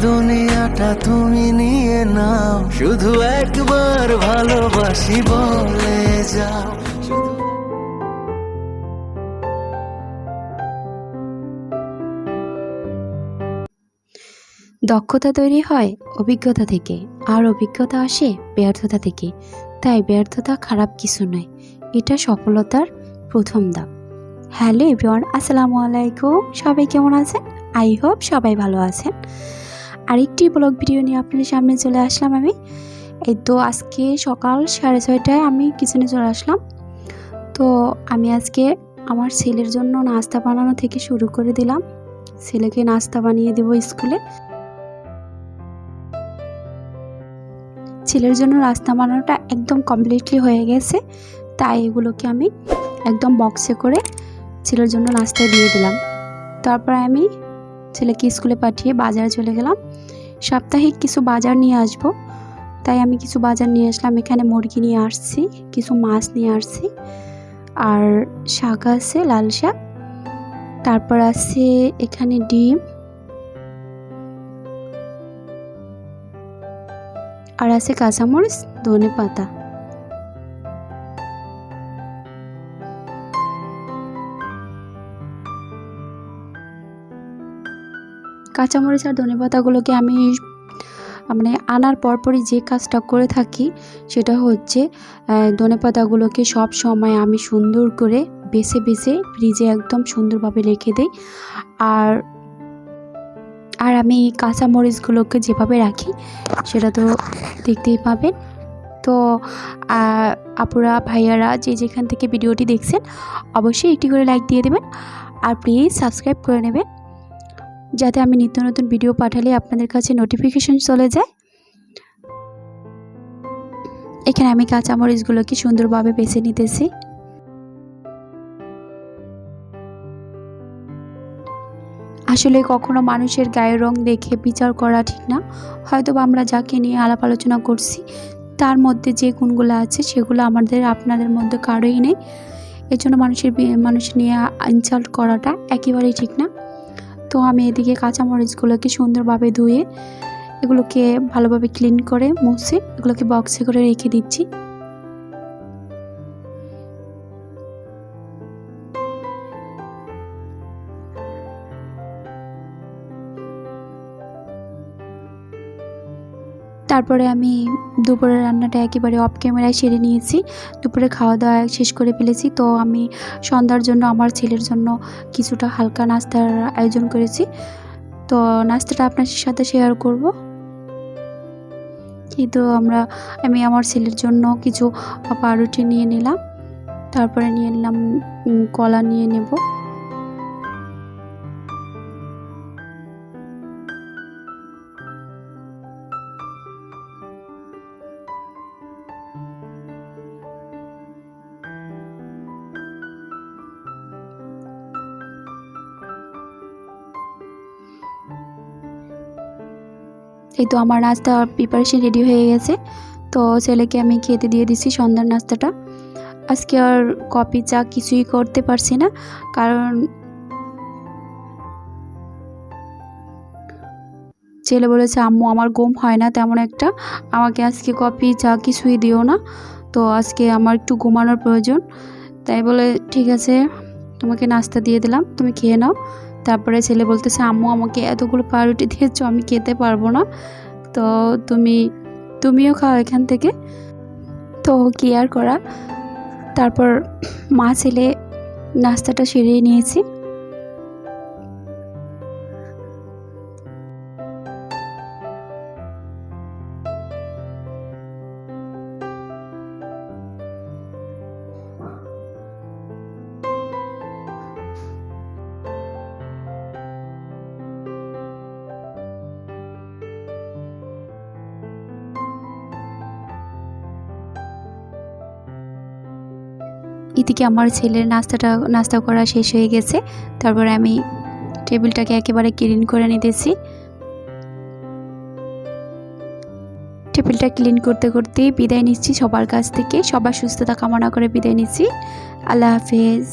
দুনিয়াটা তুমি নিয়ে নাও, শুধু একবার ভালোবাসি বলে যাও। দক্ষতা তৈরি হয় অভিজ্ঞতা থেকে, আর অভিজ্ঞতা আসে ব্যর্থতা থেকে। তাই ব্যর্থতা খারাপ কিছু নয়, এটা সফলতার প্রথম ধাপ। হ্যালো এভরিওয়ান, আসসালামু আলাইকুম। সবাই কেমন আছেন? আই হোপ সবাই ভালো আছেন। আরেকটি ব্লগ ভিডিও নিয়ে আপনাদের সামনে চলে আসলাম আমি। এই তো আজকে সকাল 6:30টায় আমি কিচেনে চলে আসলাম। তো আমি আজকে আমার ছেলের জন্য নাস্তা বানানো থেকে শুরু করে দিলাম। ছেলেকে নাস্তা বানিয়ে দেবো স্কুলে। ছেলের জন্য নাস্তা বানানোটা একদম কমপ্লিটলি হয়ে গেছে, তাই এগুলোকে আমি একদম বক্সে করে ছেলের জন্য নাস্তায় দিয়ে দিলাম। তারপর আমি ছেলেকে স্কুলে পাঠিয়ে বাজারে চলে গেলাম। সাপ্তাহিক কিছু বাজার নিয়ে আসব, তাই আমি কিছু বাজার নিয়ে আসলাম। এখানে মুরগি নিয়ে আসছি, কিছু মাছ নিয়ে আসছি, আর শাক আছে, লাল শাক। তারপর আছে এখানে ডিম, আর আছে কাঁচামরিচ, ধনেপাতা। কাঁচামরিচ আর ধনেপাতাগুলোকে আমি আনার পরপরই যে কাজটা করে থাকি সেটা হচ্ছে ধনেপাতাগুলোকে সব সময় আমি সুন্দর করে বেছে বেছে ফ্রিজে একদম সুন্দরভাবে রেখে দিই। আর আমি কাঁচামরিচগুলোকে যেভাবে রাখি সেটা তো দেখতেই পাবেন। তো আপুরা ভাইয়ারা যে যেখান থেকে ভিডিওটি দেখছেন অবশ্যই একটি করে লাইক দিয়ে দেবেন, আর প্লিজ সাবস্ক্রাইব করে নেবেন, যাতে আমি নিত্য নতুন ভিডিও পাঠালে আপনাদের কাছে নোটিফিকেশন চলে যায়। এখানে আমি কাঁচামরিচগুলোকে সুন্দরভাবে বেছে নিতেছি। আসলে কখনো মানুষের গায়ের রং দেখে বিচার করা ঠিক না। হয়তো আমরা যাকে নিয়ে আলাপ আলোচনা করছি তার মধ্যে যে গুণগুলো আছে সেগুলো আপনাদের মধ্যে কারোই নেই। এর জন্য মানুষ নিয়ে ইনসাল্ট করাটা একেবারেই ঠিক না। তো আমি এদিকে কাঁচামরিচগুলোকে সুন্দরভাবে ধুয়ে এগুলোকে ভালোভাবে ক্লিন করে মুছে এগুলোকে বক্সে করে রেখে দিচ্ছি। তারপরে আমি দুপুরের রান্নাটা একেবারে অফ ক্যামেরায় সেরে নিয়েছি। দুপুরে খাওয়া দাওয়া শেষ করে ফেলেছি। তো আমি সন্ধ্যার জন্য আমার ছেলের জন্য কিছুটা হালকা নাস্তার আয়োজন করেছি। তো নাস্তাটা আপনাদের সাথে শেয়ার করব। কিন্তু আমি আমার ছেলের জন্য কিছু পাউরুটি নিয়ে নিলাম, তারপরে নিয়ে নিলাম কলা নিয়ে নেব। এই তো আমার নাস্তা প্রিপারেশন রেডি হয়ে গেছে। তো ছেলেকে আমি খেতে দিয়ে দিচ্ছি সন্ধ্যার নাস্তাটা। আজকে আর কফি চা কিছুই করতে পারছি না, কারণ ছেলে বলেছে আম্মু আমার ঘুম হয় না তেমন একটা, আমাকে আজকে কফি চা কিছুই দিও না, তো আজকে আমার একটু ঘুমানোর প্রয়োজন। তাই বলে ঠিক আছে তোমাকে নাস্তা দিয়ে দিলাম, তুমি খেয়ে নাও। তারপরে ছেলে বলতেছে আম্মু আমাকে এতগুলো পাউরুটি দিয়েছো, আমি খেতে পারবো না, তো তুমিও খাও এখান থেকে। তো কি আর করা, তারপর মা ছেলে নাস্তাটা সেরে নিয়েছি। এদিকে আমার ছেলের নাস্তা করা শেষ হয়ে গেছে। তারপরে আমি টেবিলটাকে একেবারে ক্লিন করে নিতেছি। টেবিলটা ক্লিন করতে করতে বিদায় নিচ্ছি সবার কাছ থেকে। সবার সুস্থতা কামনা করে বিদায় নিচ্ছি। আল্লাহ হাফেজ।